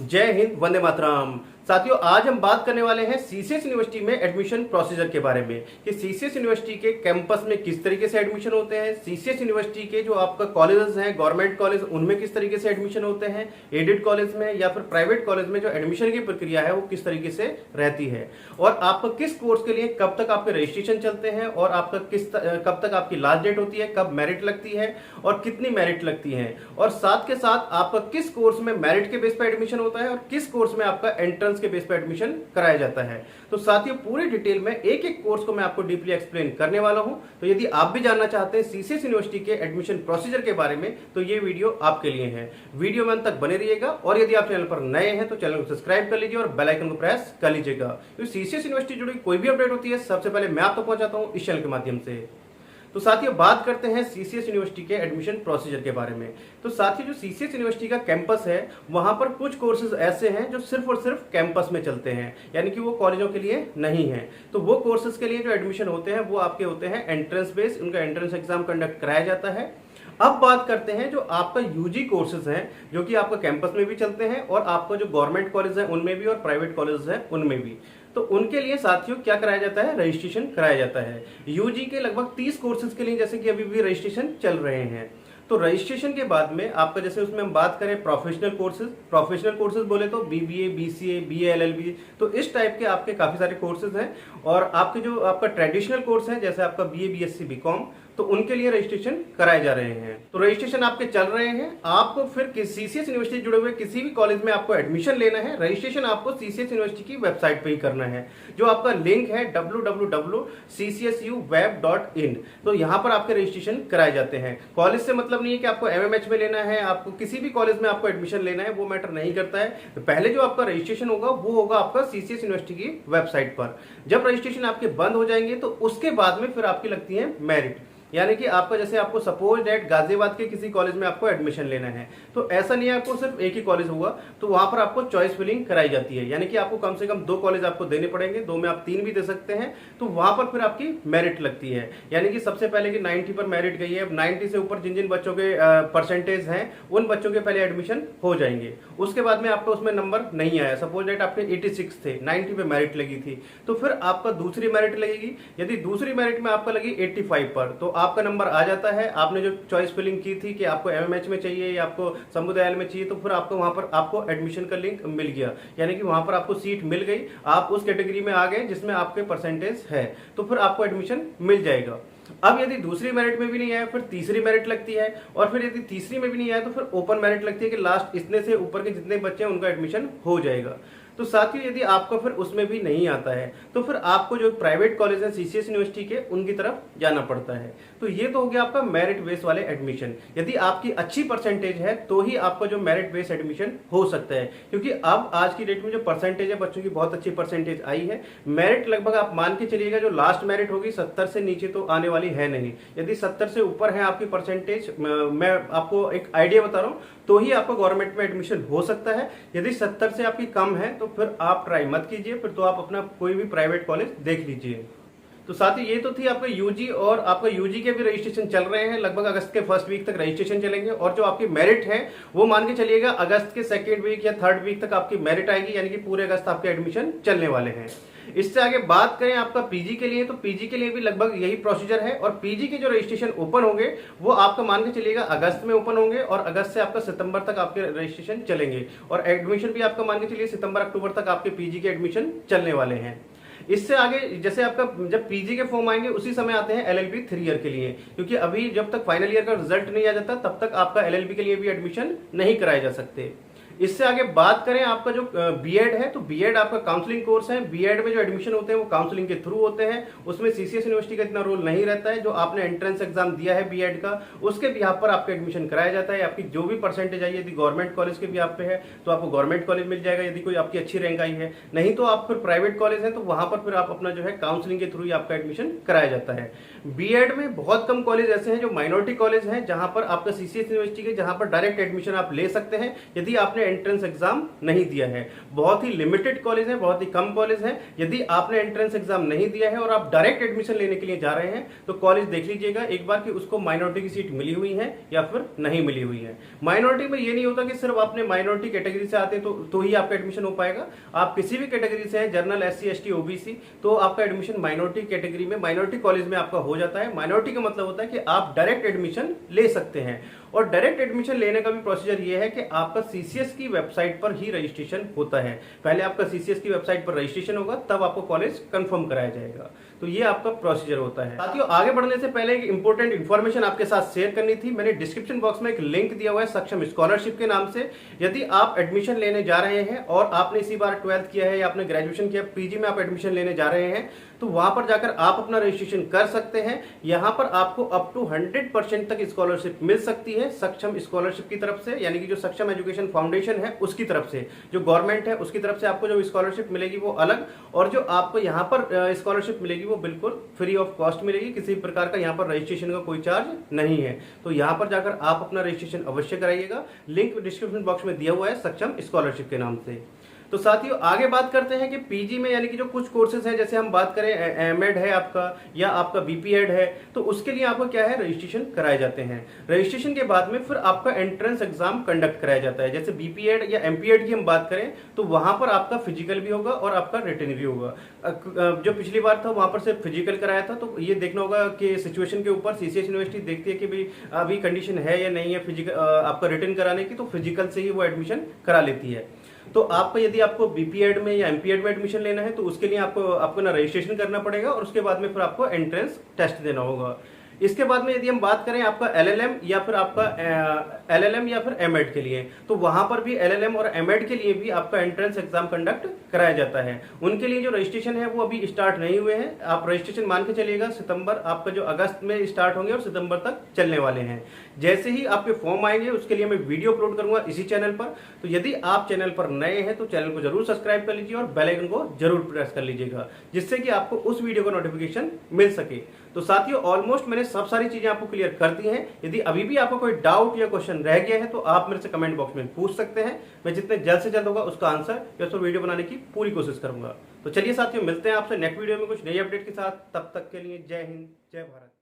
जय हिंद, वंदे मातरम। साथियों, आज हम बात करने वाले हैं सीसीएस यूनिवर्सिटी में एडमिशन प्रोसीजर के बारे में कि सीसीएस यूनिवर्सिटी के कैंपस में किस तरीके से एडमिशन होते हैं, सीसीएस यूनिवर्सिटी के जो आपका कॉलेजेस हैं, गवर्नमेंट कॉलेज, उनमें किस तरीके से एडमिशन होते हैं, एडेड कॉलेज में या फिर प्राइवेट कॉलेज में जो एडमिशन की प्रक्रिया है वो किस तरीके से रहती है, और आपका किस कोर्स के लिए कब तक आपके रजिस्ट्रेशन चलते हैं, और आपका कब तक आपकी लास्ट डेट होती है, कब मेरिट लगती है और कितनी मेरिट लगती है, और साथ के साथ आपका किस कोर्स में मेरिट के बेस पर एडमिशन होता है और किस कोर्स में आपका एंट्रेंस के बेस पर एडमिशन कराया जाता है। तो साथियों, पूरी डिटेल में एक एक कोर्स को मैं आपको डीपली एक्सप्लेन करने वाला हूं। तो यदि आप भी जानना चाहते हैं सीसीएस यूनिवर्सिटी के एडमिशन प्रोसीजर के बारे में तो ये वीडियो आपके लिए है। वीडियो में अंत तक बने रहिएगा, और यदि आप चैनल पर नए हैं तो चैनल को सब्सक्राइब कर लीजिए और बेल आइकन को प्रेस कर लीजिएगा, क्योंकि सीसीएस यूनिवर्सिटी जुड़ी कोई भी अपडेट होती है सबसे पहले मैं आपको पहुंचाता हूं इस चैनल के माध्यम से। तो साथियों, बात करते हैं सीसीएस यूनिवर्सिटी के एडमिशन प्रोसीजर के बारे में। तो साथियों, जो सीसीएस यूनिवर्सिटी का कैंपस है वहां पर कुछ कोर्सेज ऐसे हैं जो सिर्फ और सिर्फ कैंपस में चलते हैं, यानी कि वो कॉलेजों के लिए नहीं है। तो वो कोर्सेज के लिए जो एडमिशन होते हैं वो आपके होते हैं एंट्रेंस बेस्ड, उनका एंट्रेंस एग्जाम कंडक्ट कराया जाता है। अब बात करते हैं जो आपका यूजी कोर्सेज हैं जो कि आपका कैंपस में भी चलते हैं और आपका जो गवर्नमेंट कॉलेज है उनमें भी और प्राइवेट कॉलेज है उनमें भी। तो उनके लिए साथियों क्या कराया जाता है, रजिस्ट्रेशन कराया जाता है। यूजी के लगभग 30 कोर्सेज के लिए जैसे कि अभी भी रजिस्ट्रेशन चल रहे हैं। तो रजिस्ट्रेशन के बाद में आपका जैसे उसमें हम बात करें प्रोफेशनल कोर्सेज बोले तो बीबीए, बीसीए, बीए, एलएलबी, तो इस टाइप के आपके काफी सारे कोर्सेज हैं। और आपके जो आपका ट्रेडिशनल कोर्स है जैसे आपका बीए, बीएससी, बीकॉम, तो उनके लिए रजिस्ट्रेशन कराए जा रहे हैं। तो रजिस्ट्रेशन आपके चल रहे हैं। आपको फिर सीसीएस यूनिवर्सिटी जुड़े हुए किसी भी कॉलेज में आपको एडमिशन लेना है, रजिस्ट्रेशन आपको सीसीएस यूनिवर्सिटी की वेबसाइट पे ही करना है, जो आपका लिंक है www.ccsuweb.in। तो यहाँ पर आपके रजिस्ट्रेशन कराए जाते हैं। कॉलेज से मतलब नहीं है कि आपको एमएमएच में लेना है, आपको किसी भी कॉलेज में आपको एडमिशन लेना है, वो मैटर नहीं करता है। तो पहले जो आपका रजिस्ट्रेशन होगा वो होगा आपका सीसीएस यूनिवर्सिटी की वेबसाइट पर। जब रजिस्ट्रेशन आपके बंद हो जाएंगे तो उसके बाद में फिर आपकी लगती है मेरिट, यानी कि आपका जैसे आपको सपोज दैट गाजियाबाद के किसी कॉलेज में आपको एडमिशन लेना है, तो ऐसा नहीं है आपको सिर्फ एक ही कॉलेज होगा, तो वहां पर आपको चॉइस फिलिंग कराई जाती है, यानी कि आपको कम से कम 2 कॉलेज आपको देने पड़ेंगे, 2 में आप 3 भी दे सकते हैं। तो वहां पर फिर आपकी मेरिट लगती है, यानी कि सबसे पहले कि 90 पर मेरिट गई है, 90 से ऊपर जिन जिन बच्चों के परसेंटेज हैं उन बच्चों के पहले एडमिशन हो जाएंगे। उसके बाद में आपका उसमें नंबर नहीं आया, सपोज दैट आपके 86 थे, 90 पे मेरिट लगी थी, तो फिर आपका दूसरी मेरिट लगेगी। यदि दूसरी मेरिट में आपका लगी 85 पर, तो आपका नंबर आ जाता है। आपने जो चॉइस फिलिंग की थी कि आपको एमएमएच में चाहिए या आपको समुदाय में चाहिए, तो फिर आपको वहां पर आपको एडमिशन का लिंक मिल गया, यानी कि वहां पर आपको सीट मिल गई, आप उस कैटेगरी में आ गए जिसमें आपके परसेंटेज है, तो फिर आपको एडमिशन मिल जाएगा। अब यदि दूसरी मेरिट में भी नहीं आया फिर तीसरी मेरिट लगती है, और फिर यदि तीसरी में भी नहीं आया तो फिर ओपन मेरिट लगती है कि लास्ट इतने से ऊपर के जितने बच्चे हैं उनका एडमिशन हो जाएगा। तो साथियों, यदि आपको फिर उसमें भी नहीं आता है तो फिर आपको जो प्राइवेट कॉलेज है सीसीएस यूनिवर्सिटी के उनकी तरफ जाना पड़ता है। तो ये तो हो गया आपका मेरिट बेस वाले एडमिशन। यदि आपकी अच्छी परसेंटेज है तो ही आपका जो मेरिट बेस एडमिशन हो सकता है, क्योंकि अब आज की डेट में जो परसेंटेज है बच्चों की बहुत अच्छी परसेंटेज आई है। मेरिट लगभग आप मान के चलिएगा जो लास्ट मेरिट होगी 70 से नीचे तो आने वाली है नहीं। यदि 70 से ऊपर है आपकी परसेंटेज, मैं आपको एक आइडिया बता रहा हूं, तो ही आपको गवर्नमेंट में एडमिशन हो सकता है। यदि 70 से आपकी कम है तो फिर आप ट्राई मत कीजिए, फिर तो आप अपना कोई भी प्राइवेट कॉलेज देख लीजिए। तो साथ ही ये तो थी आपका यूजी, और आपका यूजी के भी रजिस्ट्रेशन चल रहे हैं। लगभग अगस्त के फर्स्ट वीक तक रजिस्ट्रेशन चलेंगे, और जो आपकी मेरिट है वो मान के चलिएगा अगस्त के सेकेंड वीक या थर्ड वीक तक आपकी मेरिट आएगी, यानी कि पूरे अगस्त आपके एडमिशन चलने वाले हैं। इससे आगे बात करें आपका पीजी के लिए, तो पीजी के लिए भी लगभग यही प्रोसीजर है, और पीजी के जो रजिस्ट्रेशन ओपन होंगे वो आपका मान के चलिएगा अगस्त में ओपन होंगे, और अगस्त से आपका सितंबर तक आपके रजिस्ट्रेशन चलेंगे, और एडमिशन भी आपका मान के चलिए सितंबर अक्टूबर तक आपके पीजी के एडमिशन चलने वाले हैं। इससे आगे जैसे आपका जब पीजी के फॉर्म आएंगे उसी समय आते हैं एलएलबी 3 ईयर के लिए, क्योंकि अभी जब तक फाइनल ईयर का रिजल्ट नहीं आ जाता तब तक आपका एलएलबी के लिए भी एडमिशन नहीं कराए जा सकते। इससे आगे बात करें आपका जो बीएड है, तो बीएड आपका काउंसलिंग कोर्स है। बीएड में जो एडमिशन होते हैं वो काउंसलिंग के थ्रू होते हैं, उसमें सीसीएस यूनिवर्सिटी का इतना रोल नहीं रहता है। जो आपने एंट्रेंस एग्जाम दिया है बीएड का, उसके बिहाफ पर आपका एडमिशन कराया जाता है। आपकी जो भी परसेंटेज आई, यदि गवर्नमेंट कॉलेज के बिहाफ पे है तो आपको गवर्नमेंट कॉलेज मिल जाएगा, यदि कोई आपकी अच्छी रैंक आई है। नहीं तो आप फिर प्राइवेट कॉलेज है तो वहां पर फिर आप अपना जो है काउंसलिंग के थ्रू ही आपका एडमिशन कराया जाता है। बीएड में बहुत कम कॉलेज ऐसे हैं जो माइनॉरिटी कॉलेज हैं, जहां पर आपका सीसीएस यूनिवर्सिटी के जहां पर डायरेक्ट एडमिशन आप ले सकते हैं। यदि आपने आपने एंट्रेंस एग्जाम नहीं दिया है। बहुत ही लिमिटेड कॉलेज है, बहुत ही कम कॉलेज है। यदि आपने एंट्रेंस एग्जाम नहीं दिया है और आप डायरेक्ट एडमिशन लेने के लिए जा रहे हैं तो कॉलेज देख लीजिएगा एक बार कि उसको माइनॉरिटी की सीट मिली हुई है या फिर नहीं मिली हुई है। माइनॉरिटी में ये नहीं होता कि सिर्फ आपने माइनॉरिटी कैटेगरी से आते तो ही आपका एडमिशन हो पाएगा। आप किसी भी कैटेगरी से हैं, जनरल, SC ST OBC, तो आपका एडमिशन माइनॉरिटी कैटेगरी में, माइनॉरिटी कॉलेज में आपका हो जाता है। माइनॉरिटी का मतलब होता है कि आप डायरेक्ट एडमिशन ले सकते हैं। और डायरेक्ट एडमिशन लेने का भी प्रोसीजर ये है कि आपका CCS की वेबसाइट पर ही रजिस्ट्रेशन होता है। पहले आपका CCS की वेबसाइट पर रजिस्ट्रेशन होगा, तब आपको कॉलेज कंफर्म कराया जाएगा। तो ये आपका प्रोसीजर होता है। साथियों, आगे बढ़ने से पहले एक इंपॉर्टेंट इन्फॉर्मेशन आपके साथ शेयर करनी थी। मैंने डिस्क्रिप्शन बॉक्स में एक लिंक दिया हुआ है सक्षम स्कॉलरशिप के नाम से। यदि आप एडमिशन लेने जा रहे हैं और आपने इसी बार 12th किया है या आपने ग्रेजुएशन किया, PG में आप एडमिशन लेने जा रहे हैं, तो वहां पर जाकर आप अपना रजिस्ट्रेशन कर सकते हैं। यहां पर आपको अप टू 100% तक स्कॉलरशिप मिल सकती है सक्षम स्कॉलरशिप की तरफ से, यानी कि जो सक्षम एजुकेशन फाउंडेशन है उसकी तरफ से, जो गवर्नमेंट है उसकी तरफ से आपको जो स्कॉलरशिप मिलेगी वो अलग, और जो आपको यहाँ पर स्कॉलरशिप मिलेगी वो बिल्कुल फ्री ऑफ कॉस्ट मिलेगी। किसी प्रकार का यहाँ पर रजिस्ट्रेशन का कोई चार्ज नहीं है। तो यहाँ पर जाकर आप अपना रजिस्ट्रेशन अवश्य कराइएगा। लिंक डिस्क्रिप्शन बॉक्स में दिया हुआ है सक्षम स्कॉलरशिप के नाम से। तो साथियों, आगे बात करते हैं कि PG में यानी कि जो कुछ कोर्सेज हैं, जैसे हम बात करें MEd है आपका या आपका BPEd है, तो उसके लिए आपको क्या है, रजिस्ट्रेशन कराए जाते हैं। रजिस्ट्रेशन के बाद में फिर आपका एंट्रेंस एग्जाम कंडक्ट कराया जाता है। जैसे BPEd या MPEd की हम बात करें तो वहां पर आपका फिजिकल भी होगा और आपका रिटन भी होगा। जो पिछली बार था वहां पर सिर्फ फिजिकल कराया था, तो ये देखना होगा कि सिचुएशन के ऊपर CCS यूनिवर्सिटी देखती है कि भाई अभी कंडीशन है या नहीं है फिजिकल आपका रिटन कराने की, तो फिजिकल से ही वो एडमिशन करा लेती है। तो आपको यदि आपको BPEd में या MPEd में एडमिशन लेना है तो उसके लिए आपको ना रजिस्ट्रेशन करना पड़ेगा और उसके बाद में फिर आपको एंट्रेंस टेस्ट देना होगा। इसके बाद में यदि हम बात करें आपका LLM या फिर आपका LLM या फिर MEd के लिए, तो वहां पर भी LLM और MEd के लिए भी आपका एंट्रेंस एग्जाम कंडक्ट कराया जाता है। उनके लिए जो रजिस्ट्रेशन है वो अभी स्टार्ट नहीं हुए हैं। आप रजिस्ट्रेशन मान के चलिएगा सितंबर, आपका जो अगस्त में स्टार्ट होंगे और सितंबर तक चलने वाले हैं। जैसे ही आपके फॉर्म आएंगे उसके लिए मैं वीडियो अपलोड करूंगा इसी चैनल पर। तो यदि आप चैनल पर नए हैं तो चैनल को जरूर सब्सक्राइब कर लीजिए और बेल आइकन को जरूर प्रेस कर लीजिएगा, जिससे कि आपको उस वीडियो का नोटिफिकेशन मिल सके। तो साथियों, ऑलमोस्ट मैंने सब सारी चीजें आपको क्लियर कर दी हैं। यदि अभी भी आपको कोई डाउट या क्वेश्चन रह गया है तो आप मेरे से कमेंट बॉक्स में पूछ सकते हैं। मैं जितने जल्द से जल्द होगा उसका आंसर या उसको वीडियो बनाने की पूरी कोशिश करूंगा। तो चलिए साथियों, मिलते हैं आपसे नेक्स्ट वीडियो में कुछ नई अपडेट के साथ। तब तक के लिए जय हिंद, जय भारत।